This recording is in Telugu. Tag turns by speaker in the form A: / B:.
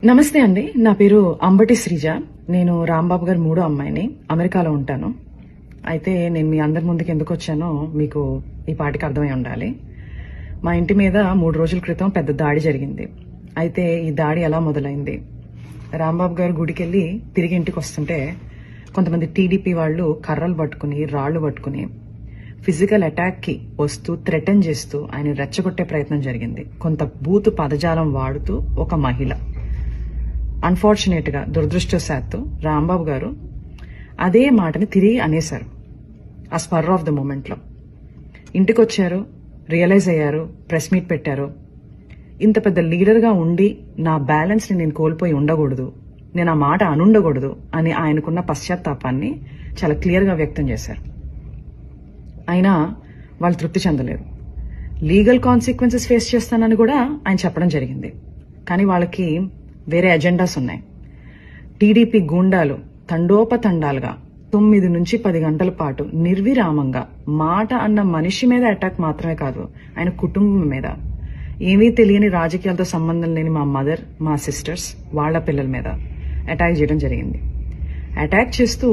A: నమస్తే అండి. నా పేరు అంబటి శ్రీజ. నేను రాంబాబు గారి మూడో అమ్మాయిని. అమెరికాలో ఉంటాను. అయితే నేను మీ అందరి ముందుకు ఎందుకు వచ్చానో మీకు ఈ పాటికి అర్థమై ఉండాలి. మా ఇంటి మీద 3 రోజుల క్రితం పెద్ద దాడి జరిగింది. అయితే ఈ దాడి ఎలా మొదలైంది? రాంబాబు గారు గుడికెళ్ళి తిరిగి ఇంటికి వస్తుంటే కొంతమంది టీడీపీ వాళ్ళు కర్రలు పట్టుకుని రాళ్లు పట్టుకుని ఫిజికల్ అటాక్ కి వస్తూ థ్రెటన్ చేస్తూ ఆయన రెచ్చగొట్టే ప్రయత్నం జరిగింది. కొంత బూతు పదజాలం వాడుతూ ఒక మహిళ. అన్ఫార్చునేట్ గా దురదృష్టవశాత్తు రాంబాబు గారు అదే మాటని తిరిగి అనేశారు. ఆ స్పర్ ఆఫ్ ద మూమెంట్ లో ఇంటికి వచ్చారు, రియలైజ్ అయ్యారు, ప్రెస్ మీట్ పెట్టారు. ఇంత పెద్ద లీడర్ గా ఉండి నా బ్యాలెన్స్ ని నేను కోల్పోయి ఉండకూడదు, నేను ఆ మాట అనుండకూడదు అని ఆయనకున్న పశ్చాత్తాపాన్ని చాలా క్లియర్ గా వ్యక్తం చేశారు. అయినా వాళ్ళు తృప్తి చెందలేరు. లీగల్ కాన్సిక్వెన్సెస్ ఫేస్ చేస్తానని కూడా ఆయన చెప్పడం జరిగింది. కానీ వాళ్ళకి వేరే ఎజెండాస్ ఉన్నాయి. టీడీపీ గూండాలు తండోపతండాలుగా 9 నుంచి 10 గంటల పాటు నిర్విరామంగా మాట అన్న మనిషి మీద అటాక్ మాత్రమే కాదు, ఆయన కుటుంబం మీద, ఏమీ తెలియని రాజకీయాలతో సంబంధం లేని మా మదర్, మా సిస్టర్స్, వాళ్ల పిల్లల మీద అటాక్ చేయడం జరిగింది. అటాక్ చేస్తూ